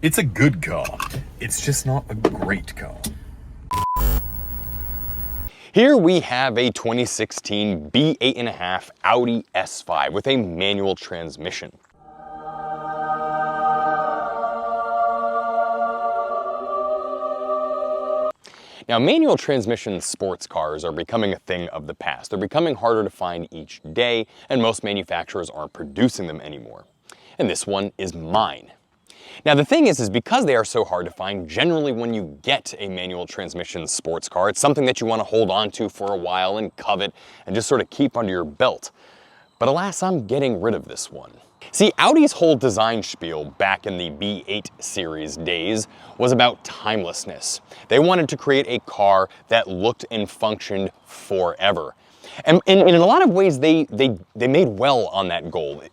It's a good car. It's just not a great car. Here we have a 2016 B8.5 Audi S5 with a manual transmission. Now, manual transmission sports cars are becoming a thing of the past. They're becoming harder to find each day, and most manufacturers aren't producing them anymore. And this one is mine. Now, the thing is because they are so hard to find, generally when you get a manual transmission sports car, it's something that you want to hold on to for a while and covet and just sort of keep under your belt. But alas, I'm getting rid of this one. See, Audi's whole design spiel back in the B8 series days was about timelessness. They wanted to create a car that looked and functioned forever. And in a lot of ways, they made well on that goal.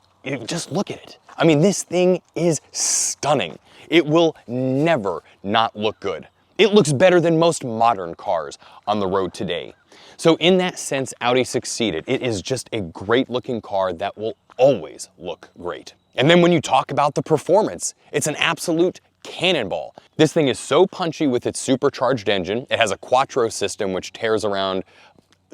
Just look at it. I mean, this thing is stunning. It will never not look good. It looks better than most modern cars on the road today. So in that sense, Audi succeeded. It is just a great looking car that will always look great. And then when you talk about the performance, it's an absolute cannonball. This thing is so punchy with its supercharged engine. It has a quattro system which tears around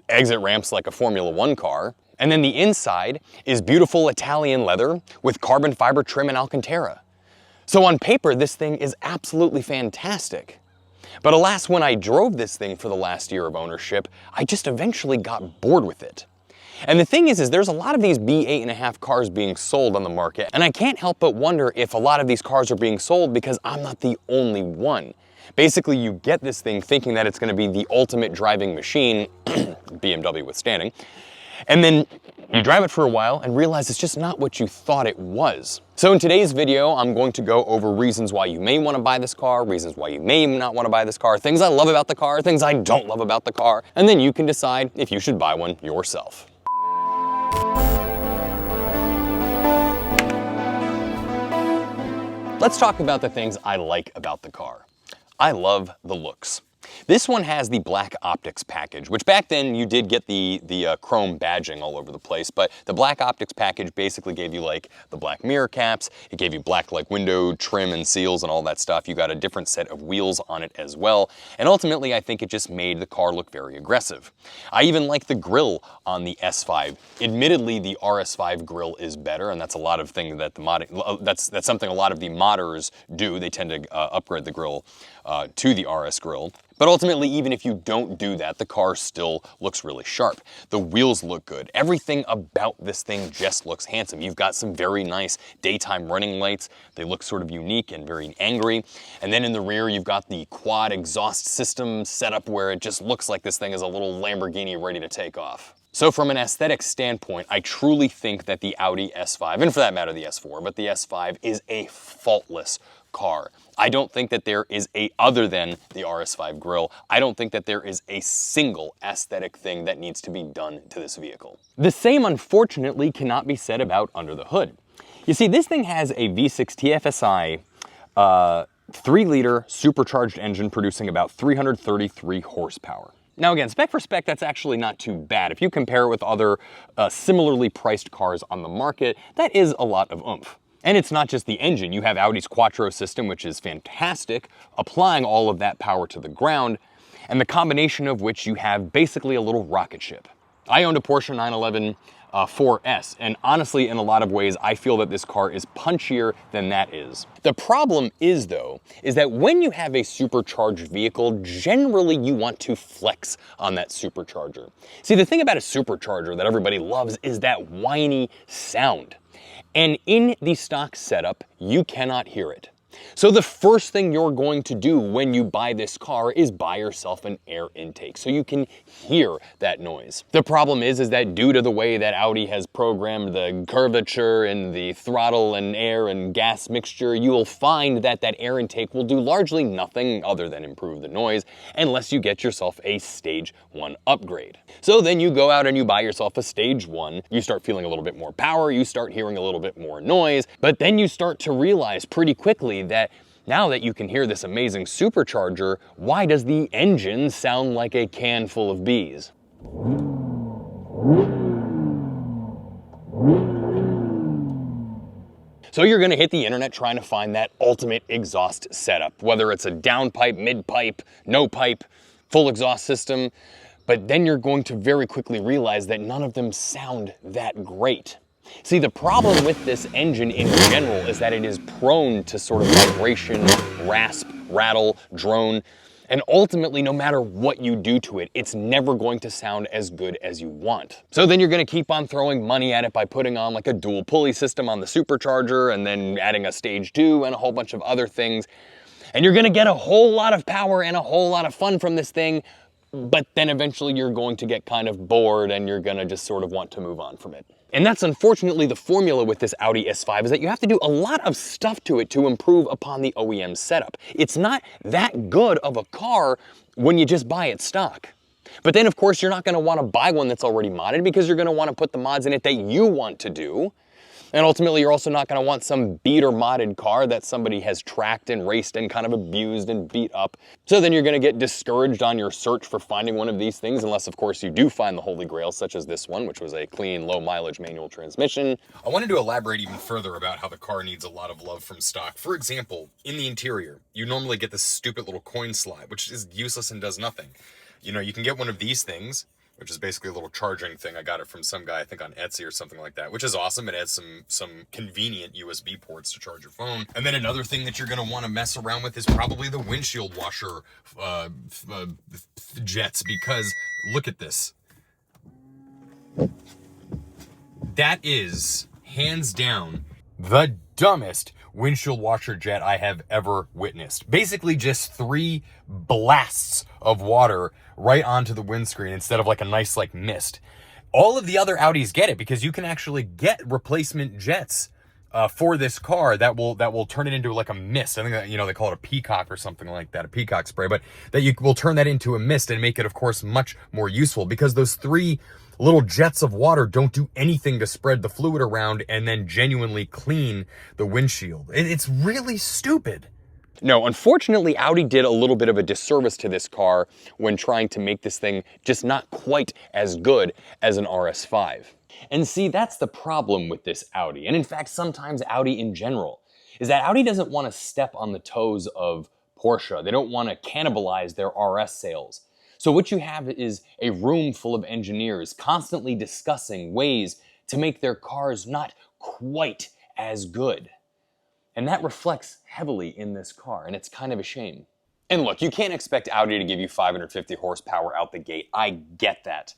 exit ramps like a Formula One car. And then the inside is beautiful Italian leather with carbon fiber trim and Alcantara. So on paper, this thing is absolutely fantastic. But alas, when I drove this thing for the last year of ownership, I just eventually got bored with it. And the thing is there's a lot of these B8.5 cars being sold on the market, and I can't help but wonder if a lot of these cars are being sold because I'm not the only one. Basically, you get this thing thinking that it's going to be the ultimate driving machine, BMW withstanding, and then you drive it for a while and realize it's just not what you thought it was. So in today's video, I'm going to go over reasons why you may want to buy this car, reasons why you may not want to buy this car, things I love about the car, things I don't love about the car, and then you can decide if you should buy one yourself. Let's talk about the things I like about the car. I love the looks. This one has the black optics package, which back then you did get the chrome badging all over the place, but the black optics package basically gave you like the black mirror caps, it gave you black like window trim and seals and all that stuff. You got a different set of wheels on it as well, and ultimately I think it just made the car look very aggressive. I even like the grille on the S5. Admittedly, the RS5 grille is better, and that's a lot of things that that's something a lot of the modders do. They tend to upgrade the grille to the RS grille. But ultimately, even if you don't do that, the car still looks really sharp. The wheels look good. Everything about this thing just looks handsome. You've got some very nice daytime running lights. They look sort of unique and very angry. And then in the rear, you've got the quad exhaust system set up where it just looks like this thing is a little Lamborghini ready to take off. So from an aesthetic standpoint, I truly think that the Audi S5, and for that matter the S4, but the S5 is a faultless car. I don't think that there is other than the RS5 grille, I don't think that there is a single aesthetic thing that needs to be done to this vehicle. The same, unfortunately, cannot be said about under the hood. You see, this thing has a V6 TFSI 3-liter supercharged engine producing about 333 horsepower. Now again, spec for spec, that's actually not too bad. If you compare it with other similarly priced cars on the market, that is a lot of oomph. And it's not just the engine. You have Audi's quattro system, which is fantastic, applying all of that power to the ground, and the combination of which you have basically a little rocket ship. I owned a Porsche 911 4S, and honestly, in a lot of ways, I feel that this car is punchier than that is. The problem is, though, is that when you have a supercharged vehicle, generally you want to flex on that supercharger. See, the thing about a supercharger that everybody loves is that whiny sound. And in the stock setup, you cannot hear it. So the first thing you're going to do when you buy this car is buy yourself an air intake so you can hear that noise. The problem is that due to the way that Audi has programmed the curvature and the throttle and air and gas mixture, you will find that that air intake will do largely nothing other than improve the noise unless you get yourself a stage 1 upgrade. So then you go out and you buy yourself a stage 1, you start feeling a little bit more power, you start hearing a little bit more noise, but then you start to realize pretty quickly that now that you can hear this amazing supercharger, why does the engine sound like a can full of bees? So you're gonna hit the internet trying to find that ultimate exhaust setup, whether it's a downpipe, mid-pipe, no pipe, full exhaust system, but then you're going to very quickly realize that none of them sound that great. See, the problem with this engine in general is that it is prone to sort of vibration, rasp, rattle, drone, and ultimately, no matter what you do to it, it's never going to sound as good as you want. So then you're gonna keep on throwing money at it by putting on like a dual pulley system on the supercharger and then adding a stage 2 and a whole bunch of other things. And you're gonna get a whole lot of power and a whole lot of fun from this thing, but then eventually you're going to get kind of bored and you're gonna just sort of want to move on from it. And that's unfortunately the formula with this Audi S5, is that you have to do a lot of stuff to it to improve upon the OEM setup. It's not that good of a car when you just buy it stock. But then of course you're not gonna wanna buy one that's already modded, because you're gonna wanna put the mods in it that you want to do. And ultimately, you're also not gonna want some beat or modded car that somebody has tracked and raced and kind of abused and beat up. So then you're gonna get discouraged on your search for finding one of these things, unless of course you do find the holy grail, such as this one, which was a clean, low mileage manual transmission. I wanted to elaborate even further about how the car needs a lot of love from stock. For example, in the interior, you normally get this stupid little coin slide, which is useless and does nothing. You know, you can get one of these things, which is basically a little charging thing. I got it from some guy, I think on Etsy or something like that, which is awesome. It adds some convenient USB ports to charge your phone. And then another thing that you're gonna wanna mess around with is probably the windshield washer jets, because look at this. That is, hands down, the dumbest windshield washer jet I have ever witnessed. Basically just 3 blasts of water right onto the windscreen instead of like a nice like mist. All of the other Audis get it, because you can actually get replacement jets for this car that will turn it into like a mist. I think that, you know, they call it a peacock or something like that, a peacock spray, but that you will turn that into a mist and make it, of course, much more useful, because those 3 little jets of water don't do anything to spread the fluid around and then genuinely clean the windshield. It's really stupid. No, unfortunately, Audi did a little bit of a disservice to this car when trying to make this thing just not quite as good as an RS5. And see, that's the problem with this Audi, and in fact, sometimes Audi in general, is that Audi doesn't want to step on the toes of Porsche. They don't want to cannibalize their RS sales. So what you have is a room full of engineers constantly discussing ways to make their cars not quite as good. And that reflects heavily in this car, and it's kind of a shame. And look, you can't expect Audi to give you 550 horsepower out the gate. I get that.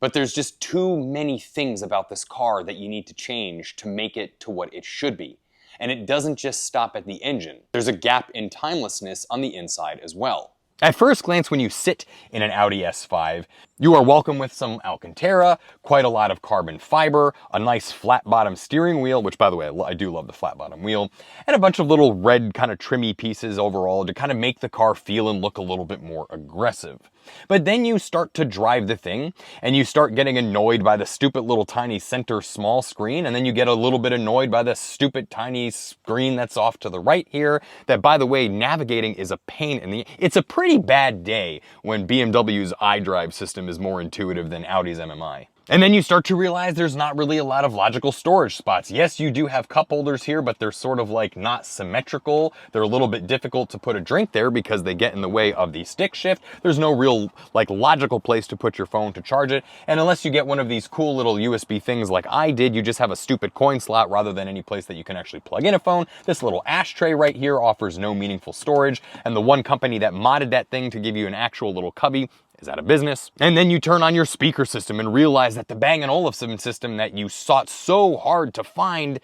But there's just too many things about this car that you need to change to make it to what it should be. And it doesn't just stop at the engine. There's a gap in timelessness on the inside as well. At first glance, when you sit in an Audi S5, you are welcome with some Alcantara, quite a lot of carbon fiber, a nice flat bottom steering wheel, which by the way, I do love the flat bottom wheel, and a bunch of little red kind of trimmy pieces overall to kind of make the car feel and look a little bit more aggressive. But then you start to drive the thing and you start getting annoyed by the stupid little tiny center small screen, and then you get a little bit annoyed by the stupid tiny screen that's off to the right here, that by the way, navigating is a pain in the... It's a pretty bad day when BMW's iDrive system is more intuitive than Audi's MMI. And then you start to realize there's not really a lot of logical storage spots. Yes, you do have cup holders here, but they're sort of like not symmetrical. They're a little bit difficult to put a drink there because they get in the way of the stick shift. There's no real like logical place to put your phone to charge it. And unless you get one of these cool little USB things like I did, you just have a stupid coin slot rather than any place that you can actually plug in a phone. This little ashtray right here offers no meaningful storage. And the one company that modded that thing to give you an actual little cubby is out of business. And then you turn on your speaker system and realize that the Bang & Olufsen system that you sought so hard to find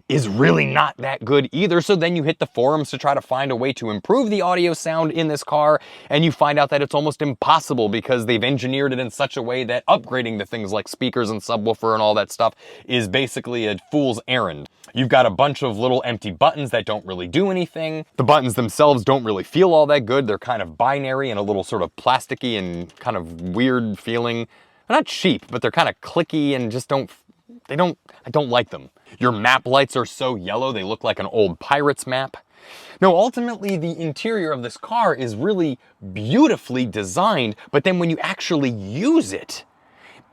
is really not that good either. So then you hit the forums to try to find a way to improve the audio sound in this car, and you find out that it's almost impossible because they've engineered it in such a way that upgrading the things like speakers and subwoofer and all that stuff is basically a fool's errand. You've got a bunch of little empty buttons that don't really do anything. The buttons themselves don't really feel all that good. They're kind of binary and a little sort of plasticky and kind of weird feeling. They're not cheap, but they're kind of clicky and just I don't like them. Your map lights are so yellow, they look like an old pirate's map. Now, ultimately, the interior of this car is really beautifully designed, but then when you actually use it,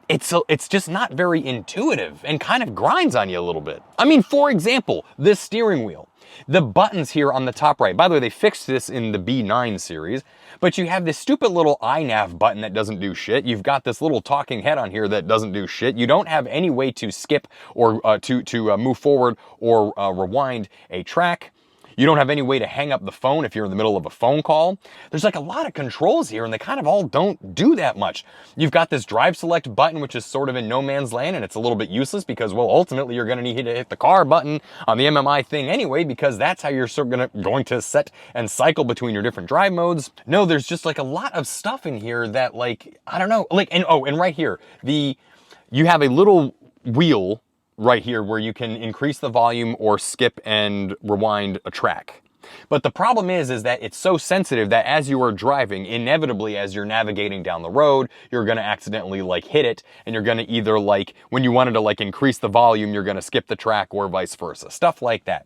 it's just not very intuitive and kind of grinds on you a little bit. I mean, for example, this steering wheel. The buttons here on the top right, by the way, they fixed this in the B9 series, but you have this stupid little iNav button that doesn't do shit. You've got this little talking head on here that doesn't do shit. You don't have any way to skip or to move forward or rewind a track. You don't have any way to hang up the phone if you're in the middle of a phone call. There's like a lot of controls here and they kind of all don't do that much. You've got this drive select button, which is sort of in no man's land, and it's a little bit useless because, well, ultimately you're gonna need to hit the car button on the MMI thing anyway, because that's how you're sort of going to set and cycle between your different drive modes. No, there's just like a lot of stuff in here that, like, I don't know, like, and right here, you have a little wheel right here where you can increase the volume or skip and rewind a track. But the problem is that it's so sensitive that as you are driving, inevitably as you're navigating down the road, you're gonna accidentally like hit it, and you're gonna either like, when you wanted to like increase the volume, you're gonna skip the track or vice versa, stuff like that.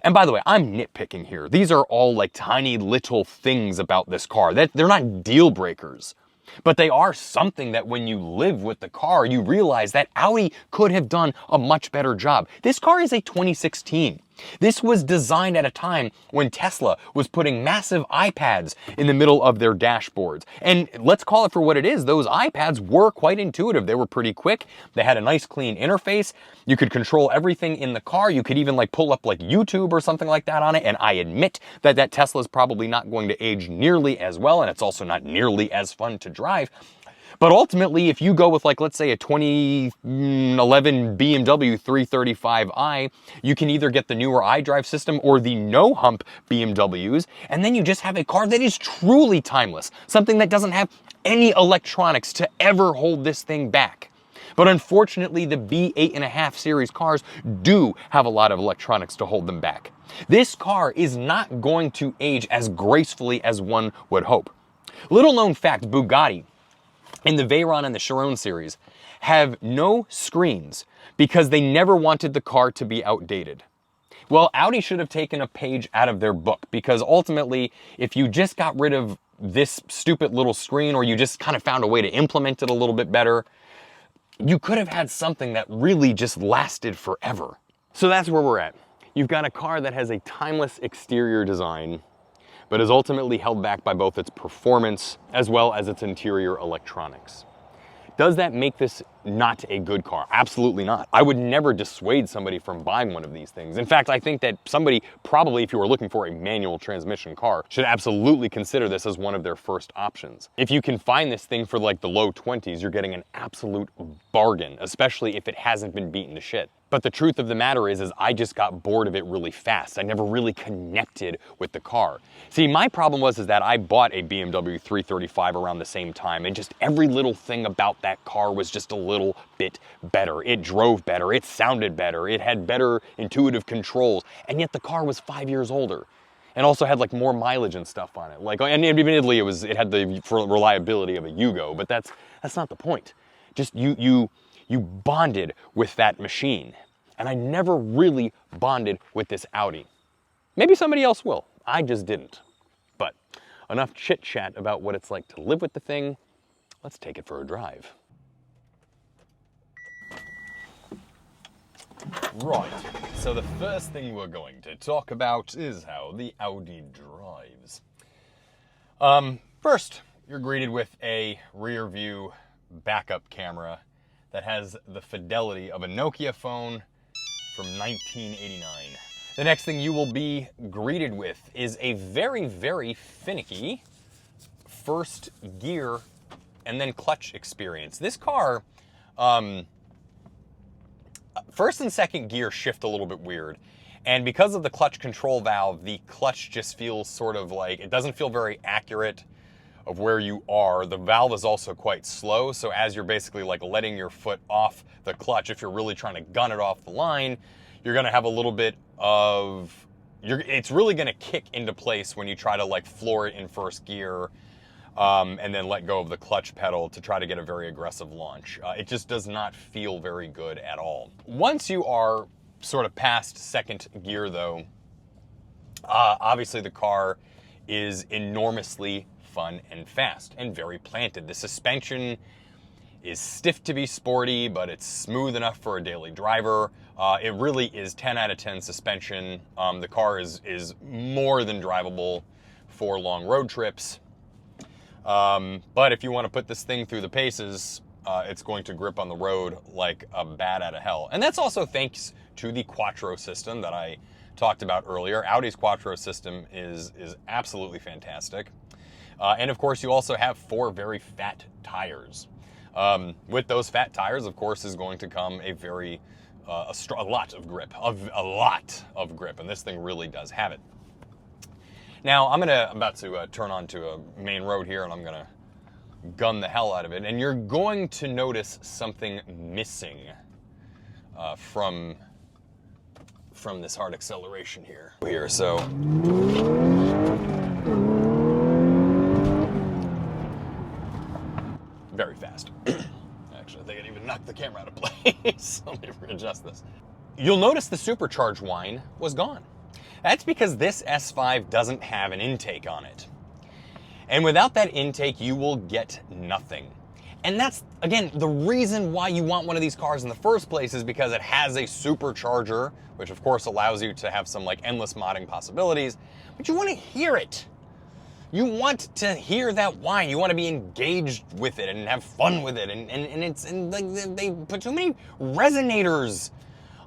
And by the way, I'm nitpicking here. These are all like tiny little things about this car that they're not deal breakers. But they are something that when you live with the car, you realize that Audi could have done a much better job. This car is a 2016. This was designed at a time when Tesla was putting massive iPads in the middle of their dashboards. And let's call it for what it is. Those iPads were quite intuitive. They were pretty quick. They had a nice clean interface. You could control everything in the car. You could even like pull up like YouTube or something like that on it. And I admit that Tesla is probably not going to age nearly as well. And it's also not nearly as fun to drive. But ultimately, if you go with like, let's say a 2011 BMW 335i, you can either get the newer iDrive system or the no hump BMWs. And then you just have a car that is truly timeless. Something that doesn't have any electronics to ever hold this thing back. But unfortunately, the B8.5 series cars do have a lot of electronics to hold them back. This car is not going to age as gracefully as one would hope. Little known fact, Bugatti in the Veyron and the Chiron series have no screens because they never wanted the car to be outdated. Well, Audi should have taken a page out of their book, because ultimately, if you just got rid of this stupid little screen, or you just kind of found a way to implement it a little bit better, you could have had something that really just lasted forever. So that's where we're at. You've got a car that has a timeless exterior design, but is ultimately held back by both its performance as well as its interior electronics. Does that make this not a good car? Absolutely not. I would never dissuade somebody from buying one of these things. In fact, I think that somebody probably, if you were looking for a manual transmission car, should absolutely consider this as one of their first options. If you can find this thing for like the low 20s, you're getting an absolute bargain, especially if it hasn't been beaten to shit. But the truth of the matter is I just got bored of it really fast. I never really connected with the car. See, my problem was that I bought a BMW 335 around the same time, and just every little thing about that car was just a little bit better. It drove better, it sounded better, it had better intuitive controls, and yet the car was 5 years older. And also had like more mileage and stuff on it. Like, and admittedly it had the reliability of a Yugo, but that's not the point. Just you bonded with that machine. And I never really bonded with this Audi. Maybe somebody else will. I just didn't. But enough chit chat about what it's like to live with the thing. Let's take it for a drive. Right, so the first thing we're going to talk about is how the Audi drives. First, you're greeted with a rear view backup camera that has the fidelity of a Nokia phone from 1989. The next thing you will be greeted with is a very, very finicky first gear and then clutch experience. This car, first and second gear shift a little bit weird. And because of the clutch control valve, the clutch just feels sort of like, it doesn't feel very accurate of where you are. The valve is also quite slow, so as you're basically like letting your foot off the clutch, if you're really trying to gun it off the line, you're gonna have a little bit of, it's really gonna kick into place when you try to like floor it in first gear and then let go of the clutch pedal to try to get a very aggressive launch. It just does not feel very good at all. Once you are sort of past second gear though, obviously the car is enormously fun and fast and very planted. The suspension is stiff to be sporty, but it's smooth enough for a daily driver. It really is 10 out of 10 suspension. The car is more than drivable for long road trips. But if you want to put this thing through the paces, it's going to grip on the road like a bat out of hell. And that's also thanks to the Quattro system that I talked about earlier. Audi's Quattro system is absolutely fantastic. And of course, you also have 4 very fat tires. With those fat tires, of course, is going to come a very a lot of grip, and this thing really does have it. Now, I'm about to turn onto a main road here, and I'm gonna gun the hell out of it, and you're going to notice something missing from this hard acceleration here. So very fast. Actually, I think it even knocked the camera out of place. Let me readjust this. You'll notice the supercharged whine was gone. That's because this S5 doesn't have an intake on it. And without that intake, you will get nothing. And that's, again, the reason why you want one of these cars in the first place is because it has a supercharger, which of course allows you to have some like endless modding possibilities, but you want to hear it. You want to hear that whine. You want to be engaged with it and have fun with it. And like they put too many resonators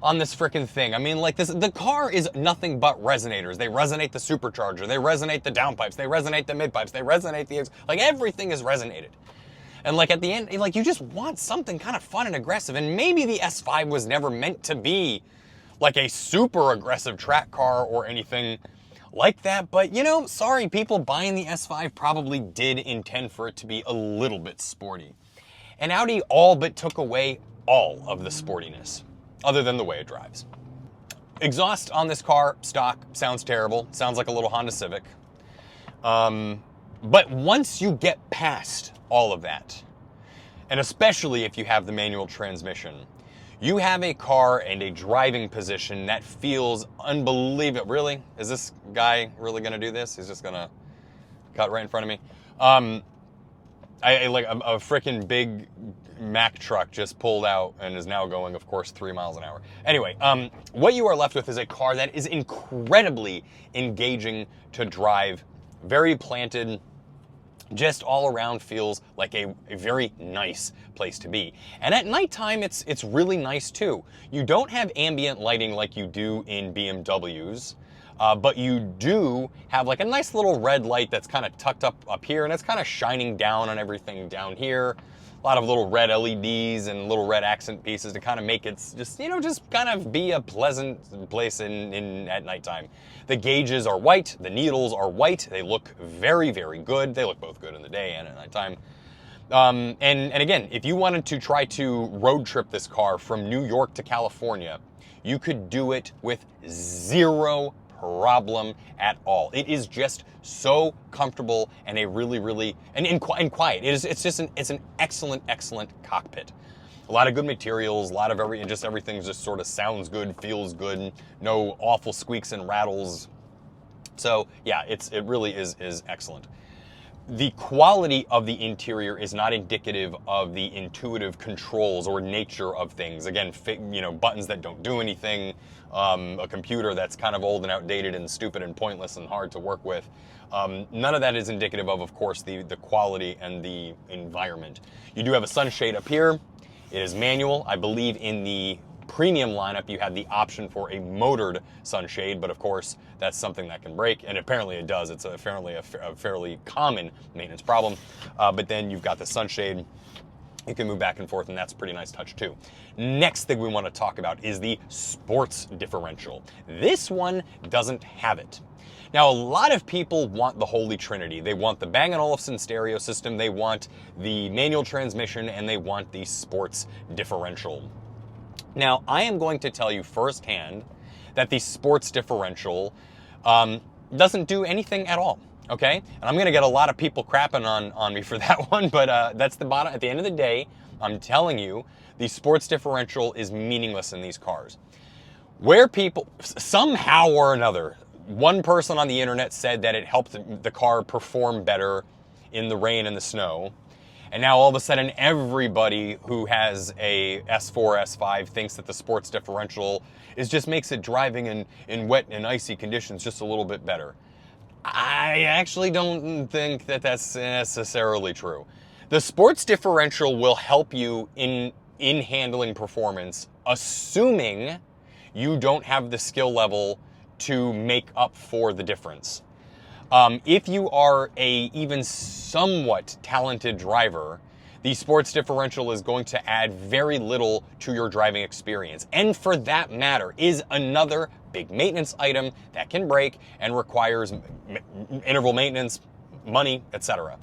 on this freaking thing. I mean, like the car is nothing but resonators. They resonate the supercharger. They resonate the downpipes. They resonate the midpipes. They resonate like everything is resonated. And like at the end, like you just want something kind of fun and aggressive. And maybe the S5 was never meant to be like a super aggressive track car or anything like that. But you know, sorry, people buying the S5 probably did intend for it to be a little bit sporty. And Audi all but took away all of the sportiness, other than the way it drives. Exhaust on this car, stock, sounds terrible. Sounds like a little Honda Civic. But once you get past all of that, and especially if you have the manual transmission, you have a car and a driving position that feels unbelievable. Really? Is this guy really gonna do this? He's just gonna cut right in front of me. I like a freaking big Mack truck just pulled out and is now going, of course, 3 miles an hour. Anyway, what you are left with is a car that is incredibly engaging to drive, very planted, just all around feels like a very nice place to be. And at nighttime, it's really nice too. You don't have ambient lighting like you do in BMWs, but you do have like a nice little red light that's kind of tucked up here, and it's kind of shining down on everything down here. A lot of little red LEDs and little red accent pieces to kind of make it just, you know, just kind of be a pleasant place at nighttime. The gauges are white, the needles are white. They look very, very good. They look both good in the day and at nighttime. And again, if you wanted to try to road trip this car from New York to California, you could do it with zero problem at all. It is just so comfortable and a really and quiet. It's an excellent cockpit. A lot of good materials, a lot of everything just sort of sounds good, feels good, no awful squeaks and rattles. So yeah, it really is excellent. The quality of the interior is not indicative of the intuitive controls or nature of things. Again, you know, buttons that don't do anything, a computer that's kind of old and outdated and stupid and pointless and hard to work with. None of that is indicative of course, the quality and the environment. You do have a sunshade up here. It is manual. I believe in the premium lineup, you had the option for a motored sunshade, but of course, that's something that can break, and apparently it does. It's apparently a fairly common maintenance problem. But then you've got the sunshade. You can move back and forth, and that's a pretty nice touch too. Next thing we want to talk about is the sports differential. This one doesn't have it. Now, a lot of people want the Holy Trinity. They want the Bang & Olufsen stereo system, they want the manual transmission, and they want the sports differential. Now, I am going to tell you firsthand that the sports differential doesn't do anything at all, okay? And I'm gonna get a lot of people crapping on me for that one, but that's the bottom. At the end of the day, I'm telling you, the sports differential is meaningless in these cars. Where people, somehow or another, one person on the internet said that it helped the car perform better in the rain and the snow. And now all of a sudden everybody who has a S4, S5 thinks that the sports differential just makes it driving in wet and icy conditions just a little bit better. I actually don't think that that's necessarily true. The sports differential will help you in handling performance, assuming you don't have the skill level to make up for the difference. If you are a even somewhat talented driver, the sports differential is going to add very little to your driving experience. And for that matter, is another big maintenance item that can break and requires interval maintenance, money, etc.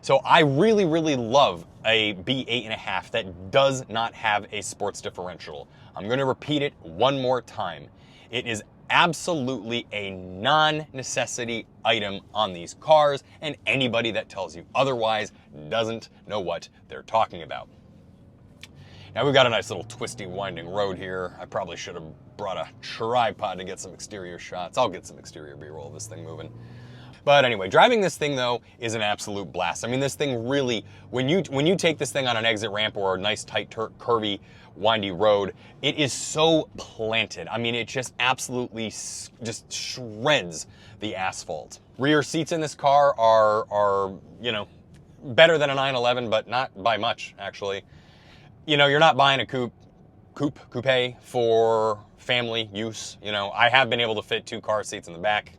So I really, really love a B8.5 that does not have a sports differential. I'm going to repeat it one more time. It is absolutely a non-necessity item on these cars, and anybody that tells you otherwise doesn't know what they're talking about. Now we've got a nice little twisty, winding road here. I probably should have brought a tripod to get some exterior shots. I'll get some exterior B-roll of this thing moving. But anyway, driving this thing though is an absolute blast. I mean, this thing really, when you take this thing on an exit ramp or a nice tight curvy windy road, it is so planted. I mean, it just absolutely just shreds the asphalt. Rear seats in this car are you know, better than a 911, but not by much actually. You know, you're not buying a coupe for family use. You know, I have been able to fit 2 car seats in the back.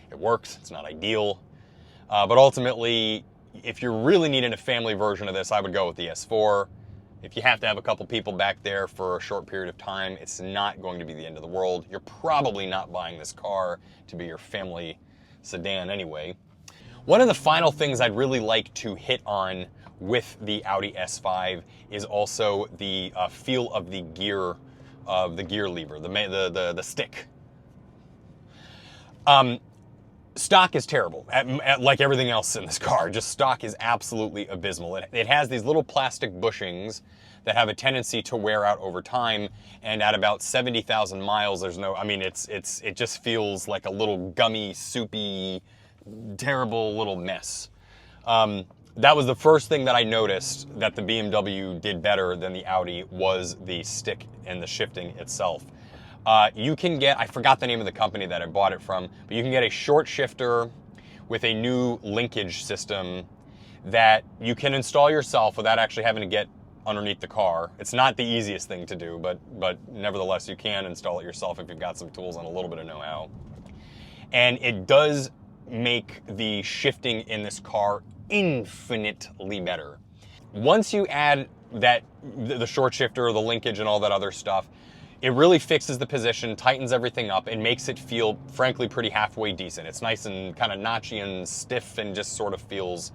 It works. It's not ideal. But ultimately, if you're really needing a family version of this, I would go with the S4. If you have to have a couple people back there for a short period of time, it's not going to be the end of the world. You're probably not buying this car to be your family sedan anyway. One of the final things I'd really like to hit on with the Audi S5 is also the feel of the gear lever, the stick. Stock is terrible, like everything else in this car. Just stock is absolutely abysmal. It has these little plastic bushings that have a tendency to wear out over time, and at about 70,000 miles, there's no, I mean, it just feels like a little gummy, soupy, terrible little mess. That was the first thing that I noticed that the BMW did better than the Audi was the stick and the shifting itself. You can get, I forgot the name of the company that I bought it from, but you can get a short shifter with a new linkage system that you can install yourself without actually having to get underneath the car. It's not the easiest thing to do, but nevertheless, you can install it yourself if you've got some tools and a little bit of know-how. And it does make the shifting in this car infinitely better. Once you add the short shifter, the linkage, and all that other stuff, it really fixes the position, tightens everything up, and makes it feel, frankly, pretty halfway decent. It's nice and kind of notchy and stiff and just sort of feels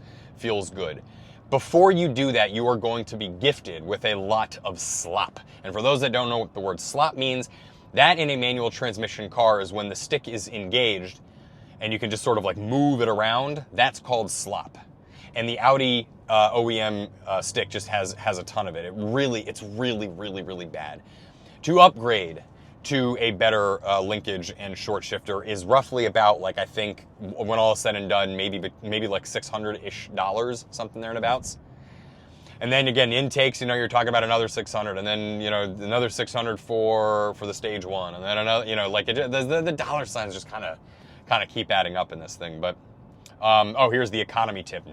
good. Before you do that, you are going to be gifted with a lot of slop. And for those that don't know what the word slop means, that in a manual transmission car is when the stick is engaged and you can just sort of like move it around. That's called slop. And the Audi OEM stick just has a ton of it. It's really, really, really bad. To upgrade to a better linkage and short shifter is roughly about, like, I think when all is said and done, maybe like $600-ish, something there and abouts. And then again, intakes, you know, you're talking about another 600, and then, you know, another 600 for the stage 1, and then another, you know, like the dollar signs just kind of keep adding up in this thing. But oh, here's the economy tip.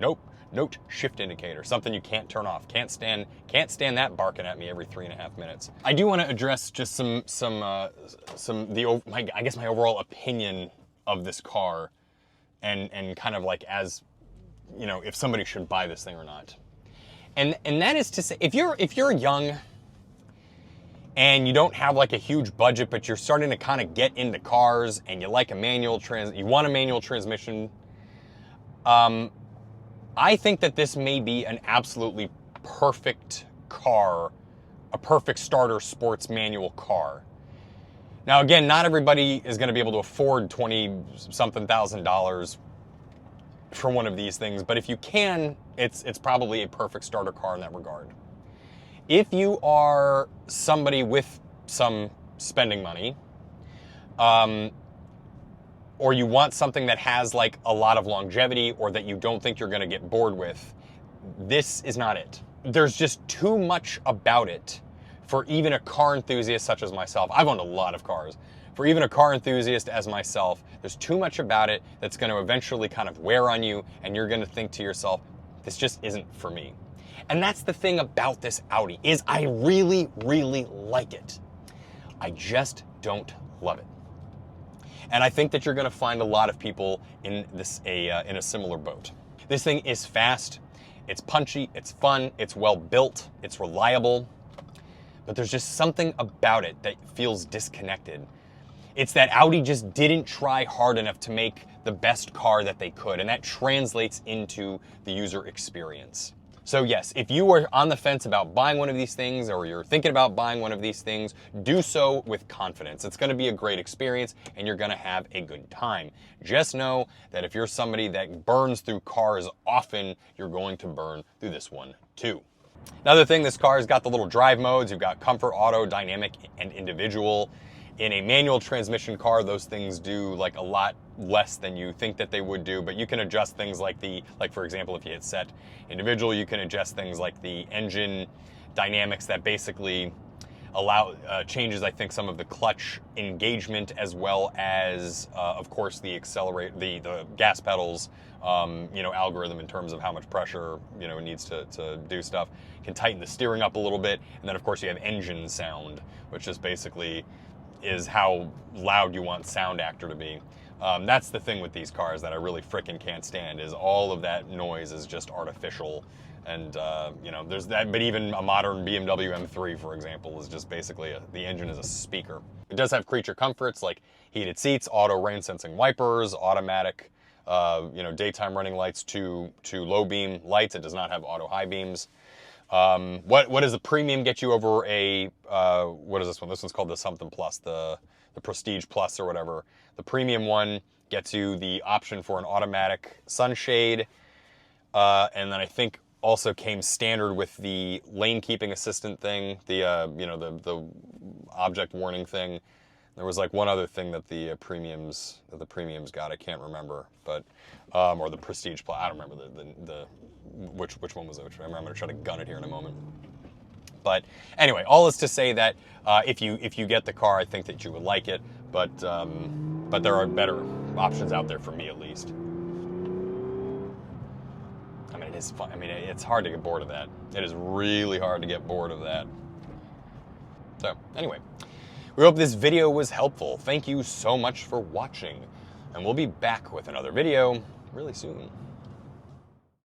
Note shift indicator, something you can't turn off. Can't stand that barking at me every 3.5 minutes. I do want to address just I guess my overall opinion of this car, and kind of like, as you know, if somebody should buy this thing or not. And that is to say, if you're young and you don't have like a huge budget, but you're starting to kind of get into cars and you like you want a manual transmission, I think that this may be an absolutely perfect car, a perfect starter sports manual car. Now again, not everybody is going to be able to afford $20-something thousand for one of these things, but if you can, it's probably a perfect starter car in that regard. If you are somebody with some spending money, or you want something that has like a lot of longevity, or that you don't think you're going to get bored with, this is not it. There's just too much about it for even a car enthusiast such as myself. I've owned a lot of cars. For even a car enthusiast as myself, there's too much about it that's going to eventually kind of wear on you, and you're going to think to yourself, this just isn't for me. And that's the thing about this Audi, is I really, really like it. I just don't love it. And I think that you're going to find a lot of people in in a similar boat. This thing is fast, it's punchy, it's fun, it's well built, it's reliable, but there's just something about it that feels disconnected. It's that Audi just didn't try hard enough to make the best car that they could, and that translates into the user experience. So yes, if you are on the fence about buying one of these things, or you're thinking about buying one of these things, do so with confidence. It's going to be a great experience, and you're going to have a good time. Just know that if you're somebody that burns through cars often, you're going to burn through this one too. Another thing, this car has got the little drive modes. You've got comfort, auto, dynamic, and individual. In a manual transmission car, those things do like a lot less than you think that they would do, but you can adjust things like for example, if you hit set individual, you can adjust things like the engine dynamics that basically allow, changes, I think, some of the clutch engagement, as well as, of course, the the gas pedals, algorithm in terms of how much pressure, it needs to do stuff. You can tighten the steering up a little bit. And then, of course, you have engine sound, which is basically is how loud you want sound actor to be. That's the thing with these cars that I really frickin' can't stand, is all of that noise is just artificial. And, there's that, but even a modern BMW M3, for example, is just basically the engine is a speaker. It does have creature comforts like heated seats, auto rain sensing wipers, automatic, daytime running lights to low beam lights. It does not have auto high beams. What does the premium get you over a, what is this one? This one's called the something plus, the Prestige Plus or whatever. The premium one gets you the option for an automatic sunshade, and then I think also came standard with the lane keeping assistant thing, the object warning thing. There was like one other thing that the premiums got. I can't remember, but or the Prestige Plus. I don't remember which one was which. I'm going to try to gun it here in a moment. But anyway, all is to say that if you get the car, I think that you would like it. But there are better options out there for me, at least. I mean, it is fun. I mean, it's hard to get bored of that. It is really hard to get bored of that. So anyway, we hope this video was helpful. Thank you so much for watching, and we'll be back with another video really soon.